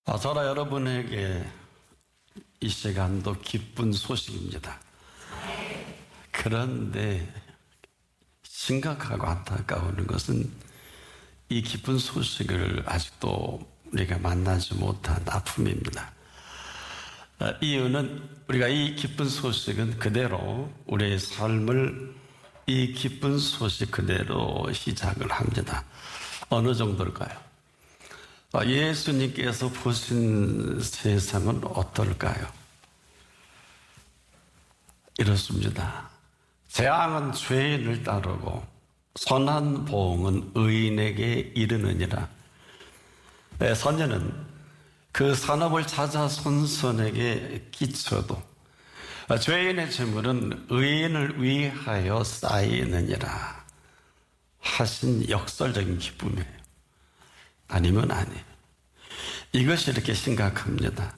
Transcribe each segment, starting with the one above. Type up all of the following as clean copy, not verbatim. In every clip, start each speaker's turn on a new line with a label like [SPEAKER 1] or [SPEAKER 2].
[SPEAKER 1] 저는 여러분에게 이 시간도 기쁜 소식입니다. 그런데 심각하고 안타까운 것은 이 기쁜 소식을 아직도 우리가 만나지 못한 아픔입니다. 이유는 우리가 이 기쁜 소식은 그대로 우리의 삶을 이 기쁜 소식 그대로 시작을 합니다. 어느 정도일까요? 예수님께서 보신 세상은 어떨까요? 이렇습니다. 재앙은 죄인을 따르고 선한 보응은 의인에게 이르느니라. 선녀는 그 산업을 찾아 손선에게 끼쳐도 죄인의 재물은 의인을 위하여 쌓이느니라 하신 역설적인 기쁨이에요. 아니면 아니에요. 이것이 이렇게 심각합니다.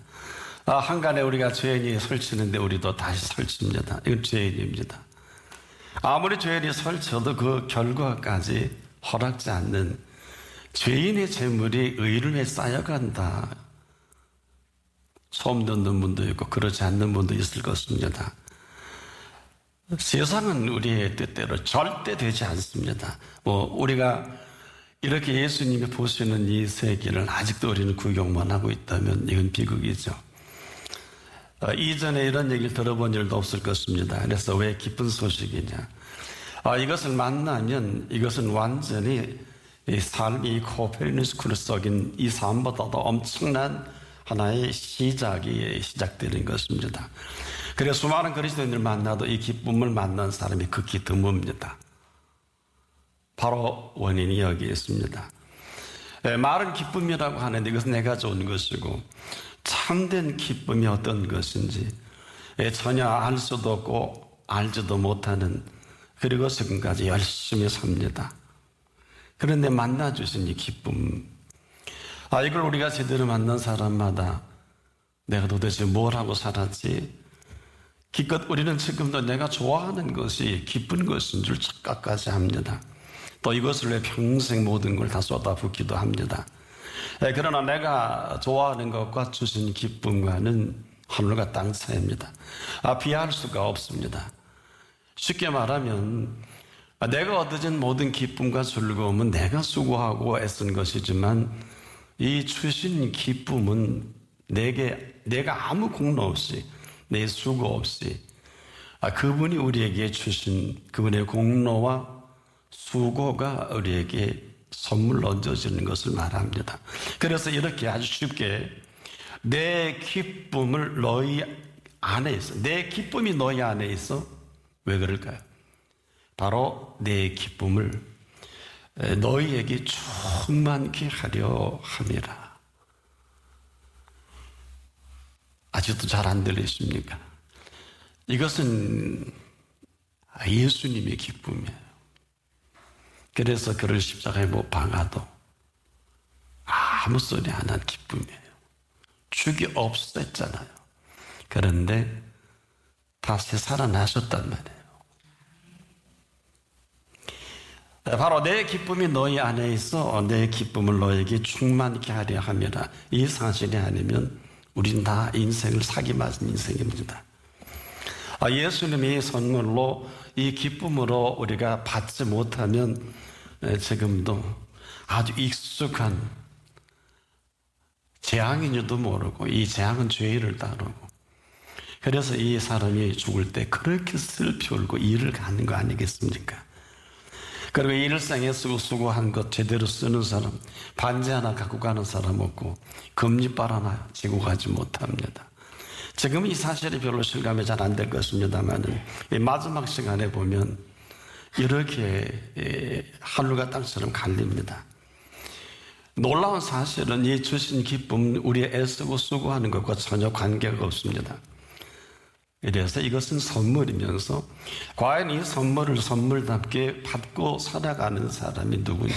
[SPEAKER 1] 한간에 우리가 죄인이 설치는데 우리도 다시 설칩니다. 이건 죄인입니다. 아무리 죄인이 설쳐도 그 결과까지 허락지 않는 죄인의 재물이 의인을 위해 쌓여간다. 처음 듣는 분도 있고 그렇지 않는 분도 있을 것입니다. 세상은 우리의 뜻대로 절대 되지 않습니다. 우리가 이렇게 예수님이 보시는 이 세계를 아직도 우리는 구경만 하고 있다면 이건 비극이죠. 이전에 이런 얘기를 들어본 일도 없을 것입니다. 그래서 왜 기쁜 소식이냐? 이것을 만나면 이것은 완전히 이 삶이 코페르니쿠스를 썩인 이 삶보다도 엄청난 하나의 시작이 시작되는 것입니다. 그래서 수많은 그리스도인을 만나도 이 기쁨을 만난 사람이 극히 드뭅니다. 바로 원인이 여기에 있습니다. 말은 기쁨이라고 하는데 이것은 내가 좋은 것이고 참된 기쁨이 어떤 것인지 전혀 알 수도 없고 알지도 못하는, 그리고 지금까지 열심히 삽니다. 그런데 만나주신 이 기쁨, 이걸 우리가 제대로 만난 사람마다 내가 도대체 뭘 하고 살았지? 기껏 우리는 지금도 내가 좋아하는 것이 기쁜 것인 줄 착각까지 합니다. 또 이것을 위해 평생 모든 걸 다 쏟아붓기도 합니다. 그러나 내가 좋아하는 것과 주신 기쁨과는 하늘과 땅 차이입니다. 비할 수가 없습니다. 쉽게 말하면 내가 얻어진 모든 기쁨과 즐거움은 내가 수고하고 애쓴 것이지만 이 주신 기쁨은 내가 아무 공로 없이, 내 수고 없이 그분이 우리에게 주신 그분의 공로와 수고가 우리에게 선물로 얹어지는 것을 말합니다. 그래서 이렇게 아주 쉽게 내 기쁨을 너희 안에 있어, 내 기쁨이 너희 안에 있어. 왜 그럴까요? 바로 내 기쁨을 너희에게 충만케 하려 함이라. 아직도 잘 안 들리십니까? 이것은 예수님의 기쁨이에요. 그래서 그를 십자가에 못 박아도 아무 소리 안 한 기쁨이에요. 죽이 없었잖아요. 그런데 다시 살아나셨단 말이에요. 바로 내 기쁨이 너희 안에 있어 내 기쁨을 너에게 충만케 하려 함이라. 이 사실이 아니면 우린 다 인생을 사기 맞은 인생입니다. 예수님이 선물로 이 기쁨으로 우리가 받지 못하면 지금도 아주 익숙한 재앙인지도 모르고 이 재앙은 죄를 따르고, 그래서 이 사람이 죽을 때 그렇게 슬피 울고 일을 가는 거 아니겠습니까? 그리고 일상에 수고한 것 제대로 쓰는 사람, 반지 하나 갖고 가는 사람 없고 금리빨 하나 지고 가지 못합니다. 지금 이 사실이 별로 실감이 잘 안 될 것입니다만 이 마지막 시간에 보면 이렇게 하늘과 땅처럼 갈립니다. 놀라운 사실은 이 주신 기쁨, 우리 애쓰고 수고하는 것과 전혀 관계가 없습니다. 이래서 이것은 선물이면서 과연 이 선물을 선물답게 받고 살아가는 사람이 누구냐,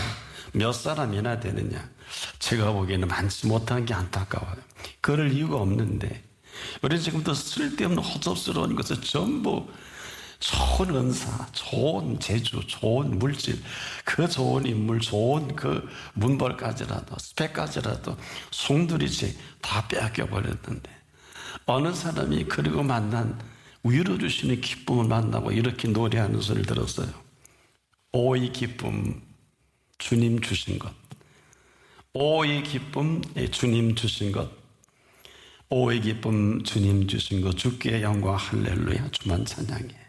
[SPEAKER 1] 몇 사람이나 되느냐, 제가 보기에는 많지 못한 게 안타까워요. 그럴 이유가 없는데 우리는 지금도 쓸데없는 허접스러운 것을 전부 좋은 은사, 좋은 재주, 좋은 물질, 그 좋은 인물, 좋은 그 문벌까지라도, 스펙까지라도 송두리째 다 빼앗겨 버렸는데, 어느 사람이 그리고 만난 위로 주시는 기쁨을 만나고 이렇게 노래하는 소리를 들었어요. 오, 이 기쁨, 주님 주신 것. 오, 이 기쁨, 주님 주신 것. 오, 이 기쁨, 주님 주신 것. 주께 영광, 할렐루야, 주만 찬양해.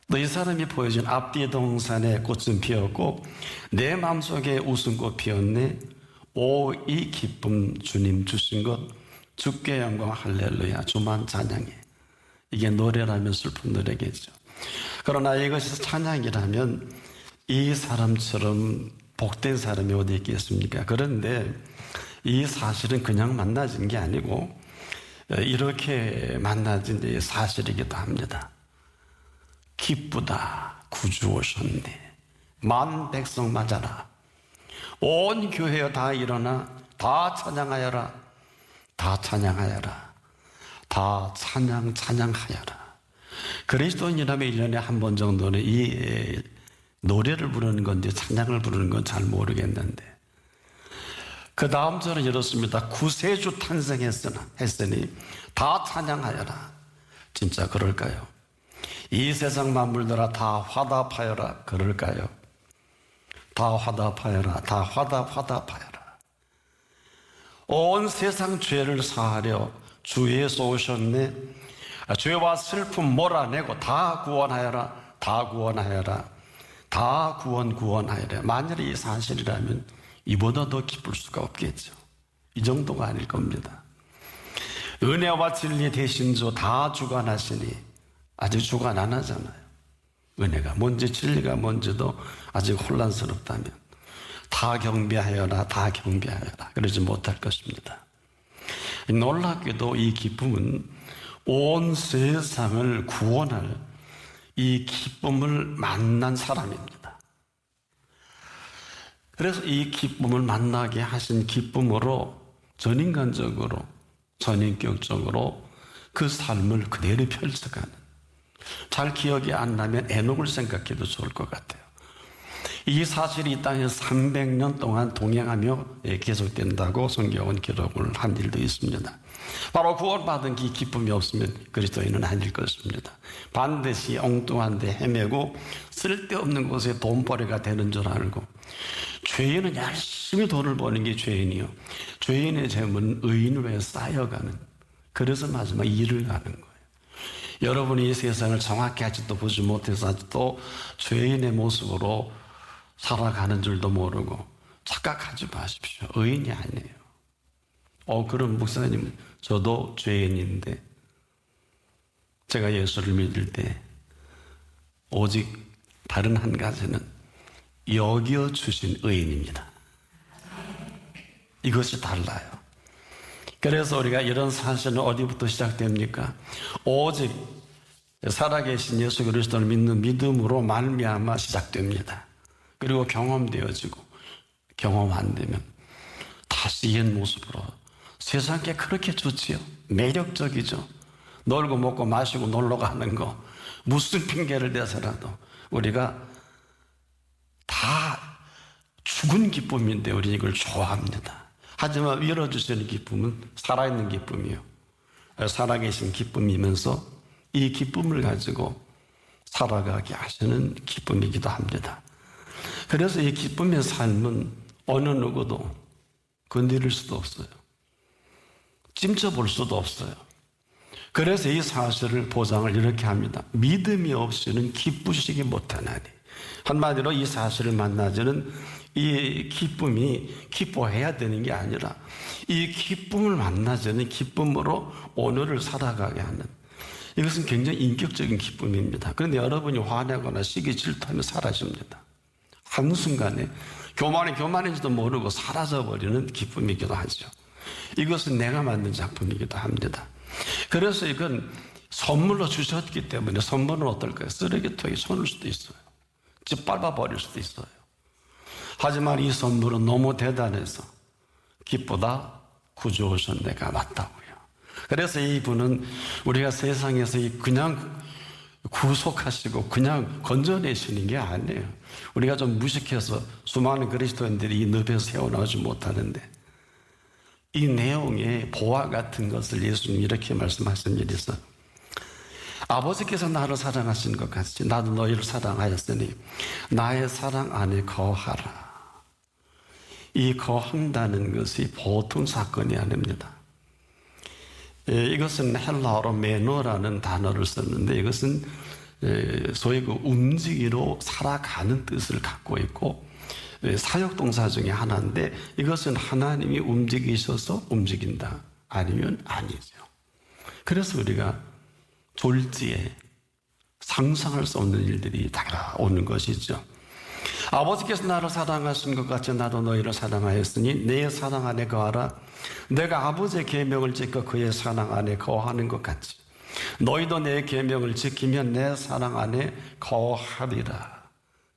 [SPEAKER 1] 또 이 사람이 보여준 앞뒤 동산에 꽃은 피었고 내 마음속에 웃음꽃 피었네. 오, 이 기쁨, 주님 주신 것. 주께 영광, 할렐루야, 주만 찬양해. 이게 노래라면 슬픈 노래겠죠. 그러나 이것이 찬양이라면 이 사람처럼 복된 사람이 어디 있겠습니까? 그런데 이 사실은 그냥 만나진 게 아니고 이렇게 만나진 사실이기도 합니다. 기쁘다, 구주 오셨네. 만 백성 맞아라. 온 교회여 다 일어나, 다 찬양하여라. 다 찬양하여라. 다 찬양하여라. 그리스도인이라면 1년에 한 번 정도는 이 노래를 부르는 건지 찬양을 부르는 건 잘 모르겠는데, 그 다음 절은 이렇습니다. 구세주 탄생했으니 다 찬양하여라. 진짜 그럴까요? 이 세상 만물들아 다 화답하여라. 그럴까요? 다 화답하여라. 다 화답하여라. 온 세상 죄를 사하려 주 예수 오셨네. 죄와 슬픔 몰아내고 다 구원하여라. 다 구원하여라. 다 구원하여라. 만약에 이 사실이라면 이보다 더 기쁠 수가 없겠죠. 이 정도가 아닐 겁니다. 은혜와 진리 대신 주 다 주관하시니, 아직 주관 안 하잖아요. 은혜가 뭔지 진리가 뭔지도 아직 혼란스럽다면 다 경배하여라. 다 경배하여라. 그러지 못할 것입니다. 놀랍게도 이 기쁨은 온 세상을 구원할 이 기쁨을 만난 사람입니다. 그래서 이 기쁨을 만나게 하신 기쁨으로 전인간적으로, 전인격적으로 그 삶을 그대로 펼쳐가는, 잘 기억이 안 나면 에녹을 생각해도 좋을 것 같아요. 이 사실이 이 땅에서 300년 동안 동행하며 계속된다고 성경은 기록을 한 일도 있습니다. 바로 구원받은 이 기쁨이 없으면 그리스도인은 아닐 것입니다. 반드시 엉뚱한 데 헤매고 쓸데없는 곳에 돈벌이가 되는 줄 알고, 죄인은 열심히 돈을 버는 게 죄인이요, 죄인의 재물은 의인으로 해 쌓여가는, 그래서 마지막 일을 가는 거예요. 여러분이 이 세상을 정확히 아직도 보지 못해서 아직도 죄인의 모습으로 살아가는 줄도 모르고 착각하지 마십시오. 의인이 아니에요. 그럼 목사님, 저도 죄인인데 제가 예수를 믿을 때 오직 다른 한 가지는 여겨주신 의인입니다. 이것이 달라요. 그래서 우리가 이런 사실은 어디부터 시작됩니까? 오직 살아계신 예수 그리스도를 믿는 믿음으로 말미암아 시작됩니다. 그리고 경험되어지고, 경험 안 되면 다시 옛 모습으로. 세상에 그렇게 좋지요. 매력적이죠. 놀고 먹고 마시고 놀러 가는 거, 무슨 핑계를 대서라도 우리가 다 죽은 기쁨인데 우리 이걸 좋아합니다. 하지만 밀어주시는 기쁨은 살아있는 기쁨이요, 살아계신 기쁨이면서 이 기쁨을 가지고 살아가게 하시는 기쁨이기도 합니다. 그래서 이 기쁨의 삶은 어느 누구도 건드릴 수도 없어요. 찜쳐볼 수도 없어요. 그래서 이 사실을 보장을 이렇게 합니다. 믿음이 없이는 기쁘시기 못하나니. 한마디로 이 사실을 만나지는 이 기쁨이 기뻐해야 되는 게 아니라 이 기쁨을 만나지는 기쁨으로 오늘을 살아가게 하는, 이것은 굉장히 인격적인 기쁨입니다. 그런데 여러분이 화내거나 시기 질투하면 사라집니다. 한순간에 교만인지도 모르고 사라져버리는 기쁨이기도 하죠. 이것은 내가 만든 작품이기도 합니다. 그래서 이건 선물로 주셨기 때문에, 선물은 어떨까요? 쓰레기통에 쏘는 수도 있어요. 짓밟아 버릴 수도 있어요. 하지만 이 선물은 너무 대단해서 기쁘다, 구주 오신 내가 맞다고요. 그래서 이분은 우리가 세상에서 그냥 구속하시고 그냥 건져내시는 게 아니에요. 우리가 좀 무식해서 수많은 그리스도인들이 이 늪에서 세워나오지 못하는데, 이 내용의 보화 같은 것을 예수님이 이렇게 말씀하신 일이 있어요. 아버지께서 나를 사랑하신 것 같이 나도 너희를 사랑하였으니 나의 사랑 안에 거하라. 이 거한다는 것이 보통 사건이 아닙니다. 이것은 헬라어로 매너라는 단어를 썼는데, 이것은 소위 그 움직이로 살아가는 뜻을 갖고 있고 사역동사 중에 하나인데, 이것은 하나님이 움직이셔서 움직인다, 아니면 아니죠. 그래서 우리가 졸지에 상상할 수 없는 일들이 다가오는 것이죠. 아버지께서 나를 사랑하신 것 같이 나도 너희를 사랑하였으니 내 사랑 안에 거하라. 내가 아버지의 계명을 지켜 그의 사랑 안에 거하는 것 같이 너희도 내 계명을 지키면 내 사랑 안에 거하리라.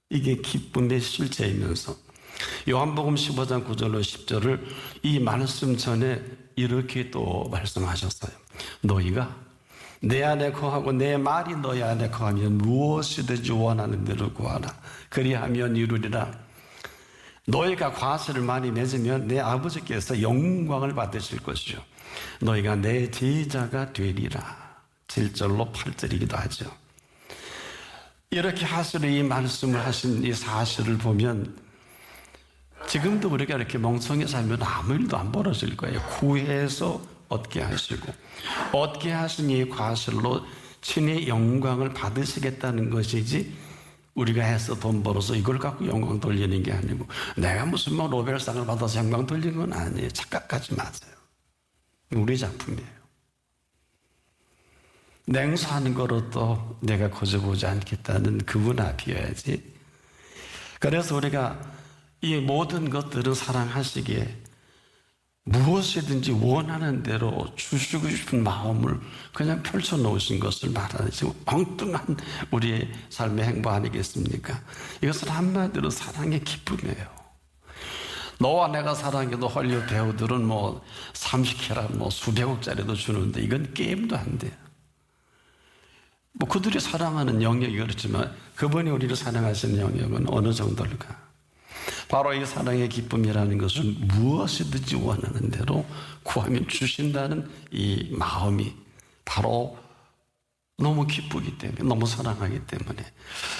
[SPEAKER 1] 이게 기쁨의 실제이면서 요한복음 15장 9절로 10절을 이 말씀 전에 이렇게 또 말씀하셨어요. 너희가 내 안에 거하고 내 말이 너희 안에 거하면 무엇이든지 원하는 대로 구하라. 그리하면 이루리라. 너희가 과실을 많이 맺으면 내 아버지께서 영광을 받으실 것이요 너희가 내 제자가 되리라. 7절로 8절이기도 하죠. 이렇게 하시는 이 말씀을 하신 이 사실을 보면 지금도 우리가 이렇게 멍청히 살면 아무 일도 안 벌어질 거예요. 구해서 얻게 하시고 얻게 하신 이 과실로 친히 영광을 받으시겠다는 것이지, 우리가 해서 돈 벌어서 이걸 갖고 영광 돌리는 게 아니고 내가 무슨 뭐 노벨상을 받아서 영광 돌리는 건 아니에요. 착각하지 마세요. 우리 작품이에요. 냉소하는 거로도 내가 거저보지 않겠다는 그분 앞이어야지. 그래서 우리가 이 모든 것들을 사랑하시기에 무엇이든지 원하는 대로 주시고 싶은 마음을 그냥 펼쳐놓으신 것을 말하는 지금 엉뚱한 우리의 삶의 행보 아니겠습니까? 이것은 한마디로 사랑의 기쁨이에요. 너와 내가 사랑해도 헐리우드 배우들은 뭐 30캐럿 뭐 수백억짜리도 주는데 이건 게임도 안 돼요. 뭐 그들이 사랑하는 영역이 그렇지만 그분이 우리를 사랑하시는 영역은 어느 정도일까? 바로 이 사랑의 기쁨이라는 것은 무엇이든지 원하는 대로 구하면 주신다는 이 마음이 바로 너무 기쁘기 때문에, 너무 사랑하기 때문에.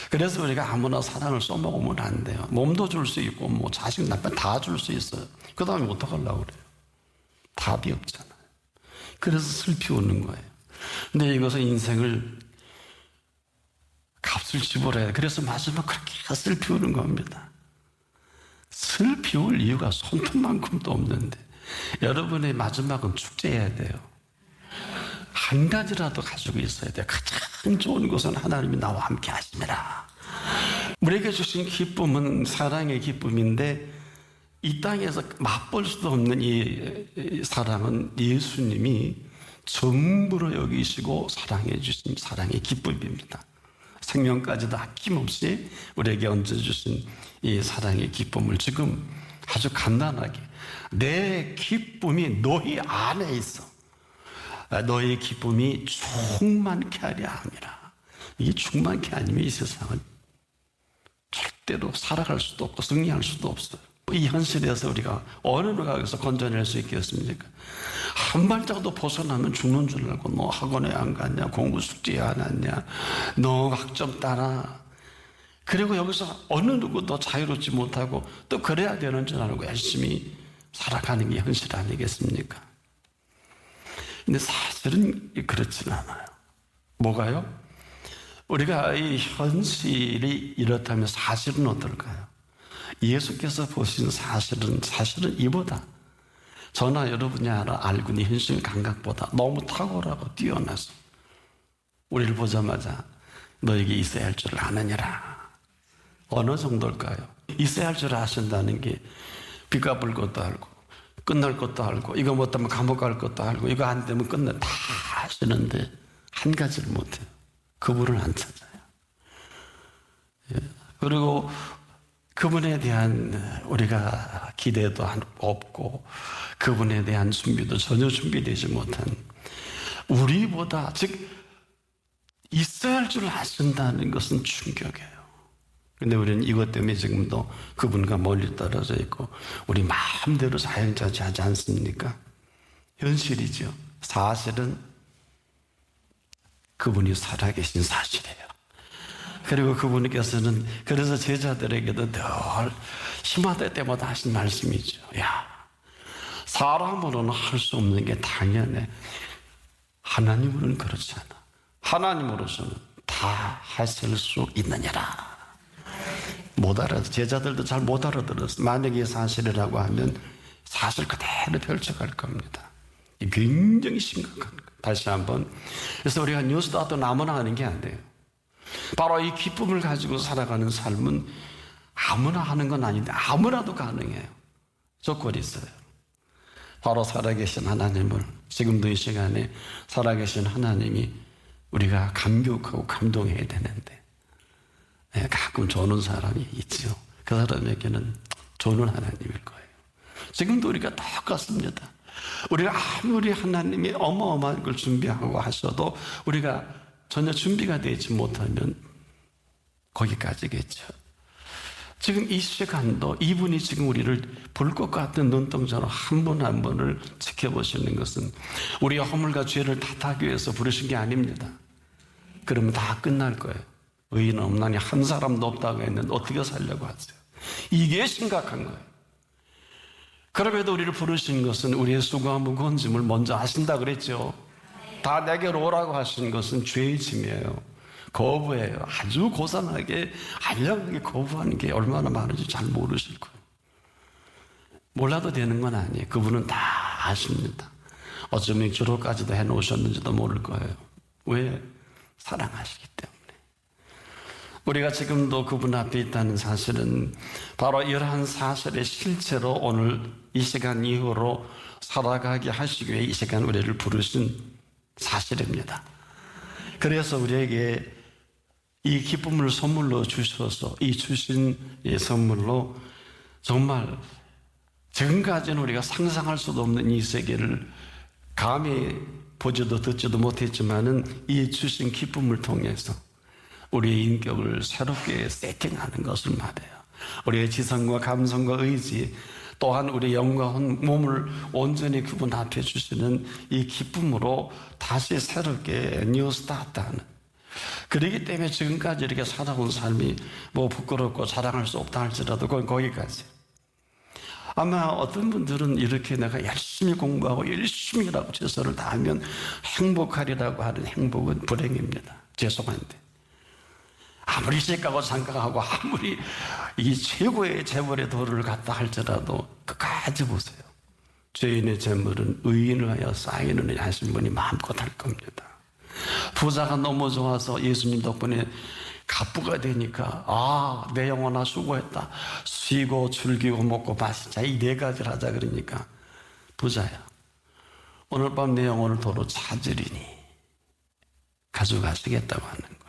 [SPEAKER 1] 그래서 우리가 아무나 사랑을 써먹으면 안 돼요. 몸도 줄 수 있고 뭐 자식 남편 다 줄 수 있어요. 그 다음에 어떡하려고 그래요? 답이 없잖아요. 그래서 슬피 우는 거예요. 근데 이것은 인생을 값을 지불해야 돼. 그래서 마지막 그렇게 슬피 우는 겁니다. 슬피 울 이유가 손톱만큼도 없는데 여러분의 마지막은 축제해야 돼요. 한 가지라도 가지고 있어야 돼요. 가장 좋은 것은 하나님이 나와 함께 하심이라. 우리에게 주신 기쁨은 사랑의 기쁨인데 이 땅에서 맛볼 수도 없는 이 사랑은 예수님이 전부로 여기시고 사랑해 주신 사랑의 기쁨입니다. 생명까지도 아낌없이 우리에게 얹어주신 이 사랑의 기쁨을 지금 아주 간단하게 내 기쁨이 너희 안에 있어. 너희 기쁨이 충만케 하려 함이라. 이게 충만케 아니면 이 세상은 절대로 살아갈 수도 없고 승리할 수도 없어요. 이 현실에서 우리가 어느 누가에서 건져낼 수 있겠습니까? 한 발자국도 벗어나면 죽는 줄 알고 너 학원에 안 갔냐, 공부 숙제 안 했냐, 너 학점 따라. 그리고 여기서 어느 누구도 자유롭지 못하고 또 그래야 되는 줄 알고 열심히 살아가는 게 현실 아니겠습니까? 근데 사실은 그렇진 않아요. 뭐가요? 우리가 이 현실이 이렇다면 사실은 어떨까요? 예수께서 보신 사실은 이보다 저나 여러분이 알고 있는 현실 감각보다 너무 탁월하고 뛰어나서 우리를 보자마자 너에게 있어야 할 줄 아느니라. 어느 정도일까요? 있어야 할 줄 아신다는 게 빚 갚을 것도 알고 끝날 것도 알고 이거 못하면 감옥 갈 것도 알고 이거 안 되면 끝내 다 아시는데 한 가지를 못해요. 그분을 안 찾아요. 그리고 그분에 대한 우리가 기대도 없고 그분에 대한 준비도 전혀 준비되지 못한 우리보다 즉 있어야 할 줄 아신다는 것은 충격이에요. 근데 우리는 이것 때문에 지금도 그분과 멀리 떨어져 있고 우리 마음대로 자연자재하지 않습니까? 현실이죠. 사실은 그분이 살아계신 사실이에요. 그리고 그분께서는 그래서 제자들에게도 늘 심화될 때마다 하신 말씀이죠. 야, 사람으로는 할 수 없는 게 당연해. 하나님으로는 그렇지 않아. 하나님으로서는 다 하실 수 있느냐라. 못 알아들어. 제자들도 잘 못 알아들었어. 만약에 사실이라고 하면 사실 그대로 펼쳐갈 겁니다. 굉장히 심각한 거예요. 다시 한번. 그래서 우리가 뉴스타트 아무나 하는 게 안 돼요. 바로 이 기쁨을 가지고 살아가는 삶은 아무나 하는 건 아닌데 아무나도 가능해요. 조건이 있어요. 바로 살아계신 하나님을, 지금도 이 시간에 살아계신 하나님이 우리가 감격하고 감동해야 되는데 가끔 조는 사람이 있죠. 그 사람에게는 조는 하나님일 거예요. 지금도 우리가 똑같습니다. 우리가 아무리 하나님이 어마어마한 걸 준비하고 하셔도 우리가 전혀 준비가 되지 못하면 거기까지겠죠. 지금 이 시간도 이분이 지금 우리를 볼 것 같은 눈동자로 한 분 한 분을 지켜보시는 것은 우리의 허물과 죄를 탓하기 위해서 부르신 게 아닙니다. 그러면 다 끝날 거예요. 의인은 없나니 한 사람도 없다고 했는데 어떻게 살려고 하세요? 이게 심각한 거예요. 그럼에도 우리를 부르신 것은 우리의 수고와 무거운 짐을 먼저 하신다 그랬죠. 다 내게로 오라고 하신 것은 죄의 짐이에요. 거부해요. 아주 고상하게 안락하게 거부하는 게 얼마나 많은지 잘 모르실 거예요. 몰라도 되는 건 아니에요. 그분은 다 아십니다. 어쩌면 주로까지도 해놓으셨는지도 모를 거예요. 왜? 사랑하시기 때문에. 우리가 지금도 그분 앞에 있다는 사실은 바로 이러한 사실의 실체로 오늘 이 시간 이후로 살아가게 하시기 위해 이 시간 우리를 부르신 사실입니다. 그래서 우리에게 이 기쁨을 선물로 주셔서 이 주신 이 선물로 정말 지금까지는 우리가 상상할 수도 없는 이 세계를 감히 보지도 듣지도 못했지만은 이 주신 기쁨을 통해서 우리의 인격을 새롭게 세팅하는 것을 말해요. 우리의 지성과 감성과 의지 또한 우리의 영과 몸을 온전히 그분 앞에 주시는 이 기쁨으로 다시 새롭게 뉴 스타트하는, 그러기 때문에 지금까지 이렇게 살아온 삶이 뭐 부끄럽고 자랑할 수 없다 할지라도 거기까지. 아마 어떤 분들은 이렇게 내가 열심히 공부하고 열심히 일하고 최선을 다하면 행복하리라고 하는 행복은 불행입니다. 죄송한데 아무리 시가고 장가하고 아무리 이 최고의 재물의 도를 갖다 할지라도 끝까지 보세요. 죄인의 재물은 의인을 하여 쌓이는 하신 분이 마음껏 할 겁니다. 부자가 너무 좋아서 예수님 덕분에 갑부가 되니까 내 영혼아 수고했다. 쉬고 즐기고 먹고 마시자. 이 네 가지를 하자 그러니까 부자야. 오늘 밤 내 영혼을 도로 찾으리니 가져가시겠다고 하는 거예요.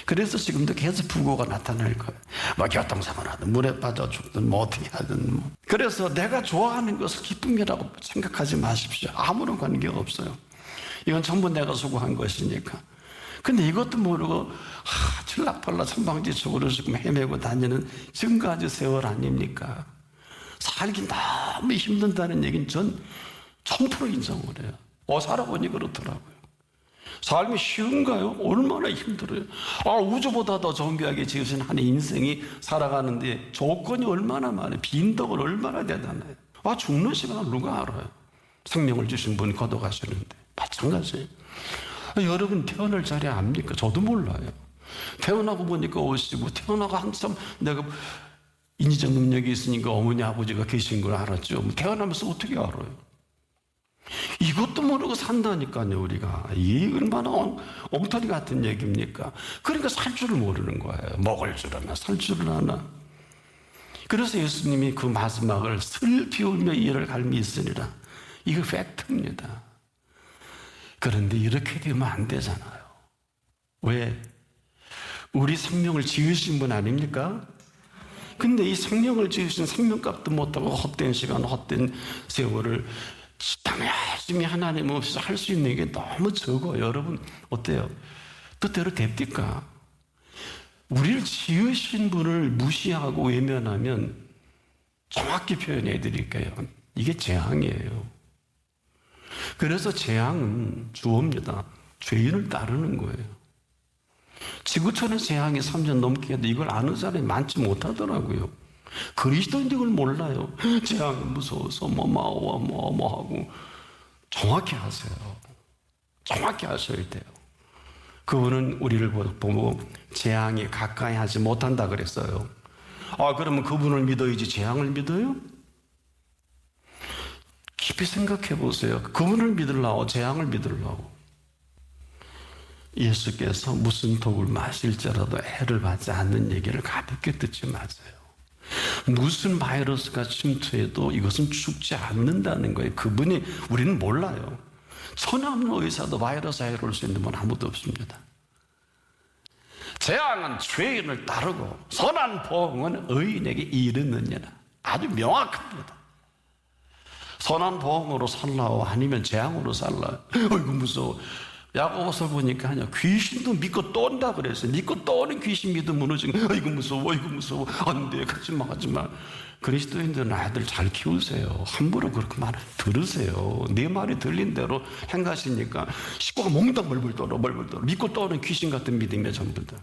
[SPEAKER 1] 그래서 지금도 계속 부고가 나타날 거예요. 뭐 교통사고를 하든 물에 빠져 죽든 뭐 어떻게 하든 뭐. 그래서 내가 좋아하는 것을 기쁨이라고 생각하지 마십시오. 아무런 관계가 없어요. 이건 전부 내가 수고한 것이니까. 근데 이것도 모르고 칠락팔락 천방지축으로 지금 헤매고 다니는 지금까지 세월 아닙니까? 살기 너무 힘든다는 얘기는 전 1000% 인정을 해요. 살아보니 그렇더라고요. 삶이 쉬운가요? 얼마나 힘들어요. 우주보다 더 정교하게 지으신 하나의 인생이 살아가는데 조건이 얼마나 많아요. 빈덕은 얼마나 대단해요. 죽는 시간을 누가 알아요? 생명을 주신 분이 걷어가시는데 마찬가지예요. 여러분 태어날 자리 압니까? 저도 몰라요. 태어나고 보니까 오시고 태어나고 한참 내가 인지적 능력이 있으니까 어머니 아버지가 계신 걸 알았죠. 태어나면서 어떻게 알아요? 이것도 모르고 산다니까요. 우리가 이 얼마나 엉터리 같은 얘기입니까? 그러니까 살 줄을 모르는 거예요. 먹을 줄 아나 살 줄을 아나. 그래서 예수님이 그 마지막을 슬피 울며 이를 갈미 있으니라. 이거 팩트입니다. 그런데 이렇게 되면 안 되잖아요. 왜? 우리 생명을 지으신 분 아닙니까? 근데 이 생명을 지으신 생명값도 못하고 헛된 시간, 헛된 세월을 열심히 하나님 없이 할 수 있는 게 너무 적어요. 여러분 어때요? 뜻대로 됩니까? 우리를 지으신 분을 무시하고 외면하면 정확히 표현해 드릴게요. 이게 재앙이에요. 그래서 재앙은 주어입니다. 죄인을 따르는 거예요. 지구촌의 재앙이 3년 넘게 해도 이걸 아는 사람이 많지 못하더라고요. 그리스도인들 이걸 몰라요. 재앙이 무서워서 뭐 하고. 정확히 하세요. 정확히 하셔야 돼요. 그분은 우리를 보고 재앙에 가까이 하지 못한다 그랬어요. 그러면 그분을 믿어야지 재앙을 믿어요? 깊이 생각해 보세요. 그분을 믿으려고 재앙을 믿으려고. 예수께서 무슨 독을 마실지라도 해를 받지 않는 얘기를 가볍게 듣지 마세요. 무슨 바이러스가 침투해도 이것은 죽지 않는다는 거예요. 그분이 우리는 몰라요. 천하 없는 의사도 바이러스 해로울 수 있는 분 아무도 없습니다. 재앙은 죄인을 따르고 선한 보응은 의인에게 이르느니라. 아주 명확합니다. 선한 보응으로 살라고 아니면 재앙으로 살라고. 어이구 무서워. 야고보서 보니까 아니야, 귀신도 믿고 떤다 그랬어요. 믿고 떠는 귀신 믿음 무너지는. 어이구 무서워, 어이구 무서워. 안 돼, 가지마, 가지마. 그리스도인들은 아이들 잘 키우세요. 함부로 그렇게 말 들으세요. 내 말이 들린 대로 행하시니까 식구가 몽땅 벌벌 떨어. 믿고 떠는 귀신 같은 믿음이에요, 전부 다.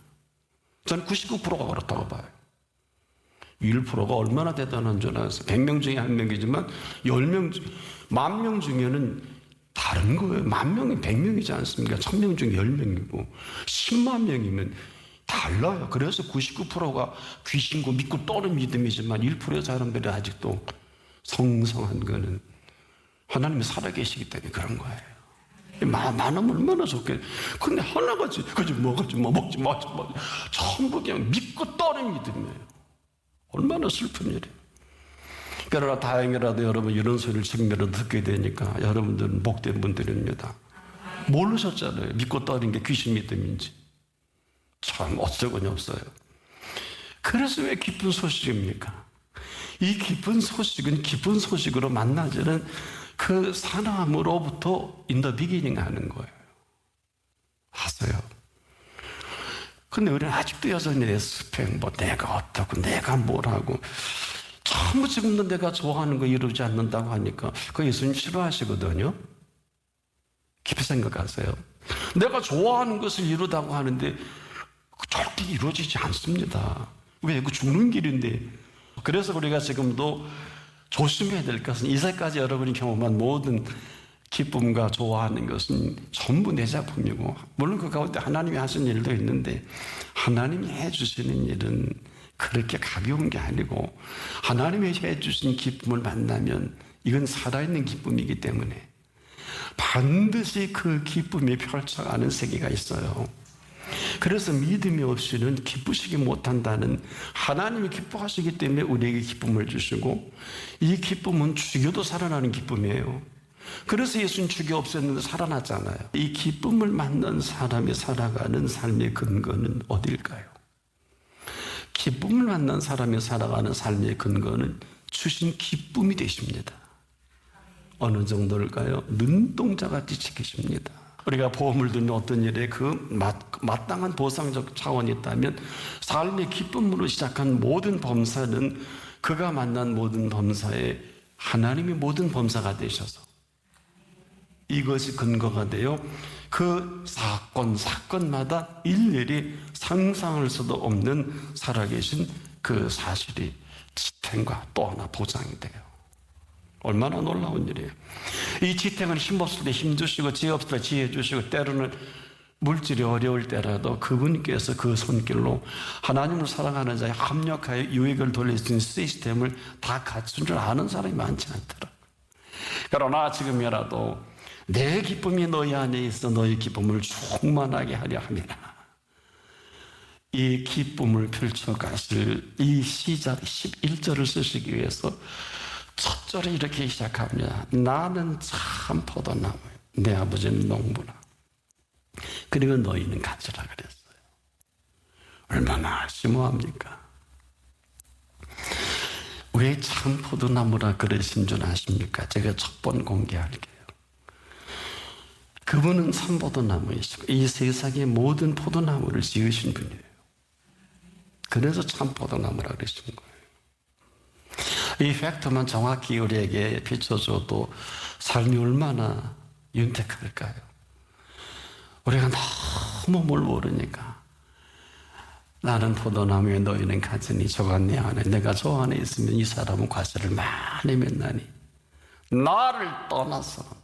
[SPEAKER 1] 저는 99%가 그렇다고 봐요. 1%가 얼마나 대단한 줄 아세요? 100명 중에 1명이지만 10명, 10,000명 중에는 다른 거예요. 10,000명이 100명이지 않습니까? 1,000명 중에 10명이고 10만 명이면 달라요. 그래서 99%가 귀신고 믿고 떠는 믿음이지만 1%의 사람들이 아직도 성성한 거는 하나님이 살아계시기 때문에 그런 거예요. 많으면 얼마나 좋겠어요. 근데 하나같이 먹지 마. 전부 그냥 믿고 떠는 믿음이에요. 얼마나 슬픈 일이에요. 그러나 다행이라도 여러분 이런 소리를 직면으로 듣게 되니까 여러분들은 복된 분들입니다. 모르셨잖아요. 믿고 떠는 게 귀신 믿음인지. 참 어처구니 없어요. 그래서 왜 기쁜 소식입니까? 이 기쁜 소식은 기쁜 소식으로 만나지는 그 사람으로부터 in the beginning 하는 거예요. 아세요? 근데 우리는 아직도 여전히 스펙, 내가 어떻고 내가 뭐라고 전부 지금도 내가 좋아하는 거 이루지 않는다고 하니까 그 예수님 싫어하시거든요. 깊이 생각하세요. 내가 좋아하는 것을 이루다고 하는데 절대 이루어지지 않습니다. 왜? 그 죽는 길인데. 그래서 우리가 지금도 조심해야 될 것은 이제까지 여러분이 경험한 모든 기쁨과 좋아하는 것은 전부 내 작품이고, 물론 그 가운데 하나님이 하신 일도 있는데 하나님이 해주시는 일은 그렇게 가벼운 게 아니고 하나님이 해주신 기쁨을 만나면 이건 살아있는 기쁨이기 때문에 반드시 그 기쁨이 펼쳐가는 세계가 있어요. 그래서 믿음이 없이는 기쁘시기 못한다는, 하나님이 기뻐하시기 때문에 우리에게 기쁨을 주시고 이 기쁨은 죽여도 살아나는 기쁨이에요. 그래서 예수는 죽여 없앴는데 살아났잖아요. 이 기쁨을 만난 사람이 살아가는 삶의 근거는 어딜까요? 기쁨을 만난 사람이 살아가는 삶의 근거는 주신 기쁨이 되십니다. 어느 정도일까요? 눈동자같이 지키십니다. 우리가 보험을 들면 어떤 일에 그 마땅한 보상적 차원이 있다면 삶의 기쁨으로 시작한 모든 범사는 그가 만난 모든 범사에 하나님이 모든 범사가 되셔서 이것이 근거가 되어 그 사건마다 일일이 상상할 수도 없는 살아계신 그 사실이 지탱과 또 하나 보장이 돼요. 얼마나 놀라운 일이에요. 이 지탱은 힘없을 때 힘주시고 지혜 없을 때 지혜 주시고 때로는 물질이 어려울 때라도 그분께서 그 손길로 하나님을 사랑하는 자에 합력하여 유익을 돌릴 수 있는 시스템을 다 갖춘 줄 아는 사람이 많지 않더라. 그러나 지금이라도 내 기쁨이 너희 안에 있어 너희 기쁨을 충만하게 하려 함이라. 이 기쁨을 펼쳐가실 이 시작 11절을 쓰시기 위해서 첫 절에 이렇게 시작합니다. 나는 참 포도나무요 내 아버지는 농부라. 그리고 너희는 가지라 그랬어요. 얼마나 심오합니까? 왜 참 포도나무라 그러신 줄 아십니까? 제가 첫 번 공개할게요. 그분은 참 포도나무이시고 이 세상의 모든 포도나무를 지으신 분이에요. 그래서 참 포도나무라고 그러신 거예요. 이 팩트만 정확히 우리에게 비춰줘도 삶이 얼마나 윤택할까요? 우리가 너무 뭘 모르니까 나는 포도나무에 너희는 가지니 저가 내 안에 내가 저 안에 있으면 이 사람은 과실을 많이 맺나니 나를 떠나서는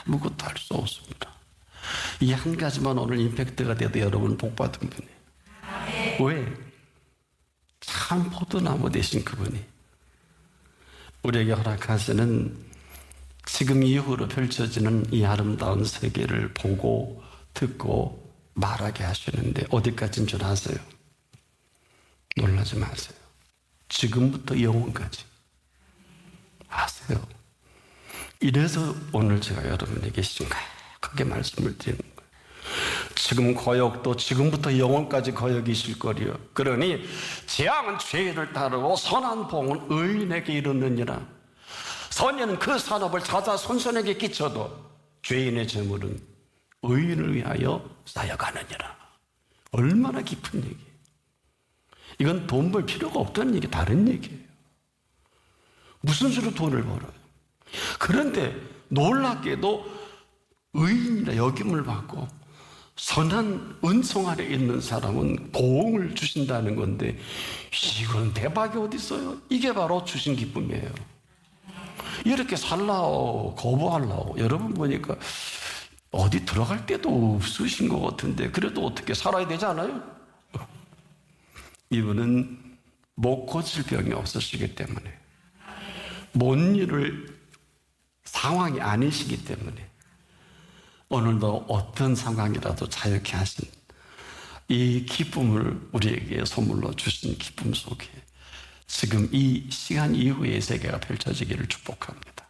[SPEAKER 1] 아무것도 할 수 없습니다. 이 한 가지만 오늘 임팩트가 돼도 여러분 복 받은 분이에요. 왜? 참 포도나무 되신 그분이 우리에게 허락하시는 지금 이후로 펼쳐지는 이 아름다운 세계를 보고 듣고 말하게 하시는데 어디까지인 줄 아세요? 놀라지 마세요. 지금부터 영원까지 아세요. 이래서 오늘 제가 여러분에게 심각하게 말씀을 드리는 거예요. 지금 거역도 지금부터 영원까지 거역이실 거리요. 그러니 재앙은 죄를 따르고 선한 봉은 의인에게 이르느니라. 선인은 그 산업을 찾아 손손에게 끼쳐도 죄인의 재물은 의인을 위하여 쌓여가느니라. 얼마나 깊은 얘기예요. 이건 돈 벌 필요가 없다는 얘기, 다른 얘기예요. 무슨 수로 돈을 벌어요? 그런데 놀랍게도 의인이라 여김을 받고 선한 은총 아래 있는 사람은 보응을 주신다는 건데 이건 대박이 어디 있어요? 이게 바로 주신 기쁨이에요. 이렇게 살라고 거부하려고 여러분 보니까 어디 들어갈 데도 없으신 것 같은데 그래도 어떻게 살아야 되지 않아요? 이분은 못 고칠 병이 없으시기 때문에 못 이룰 상황이 아니시기 때문에 오늘도 어떤 상황이라도 자유케 하신 이 기쁨을 우리에게 선물로 주신 기쁨 속에 지금 이 시간 이후의 세계가 펼쳐지기를 축복합니다.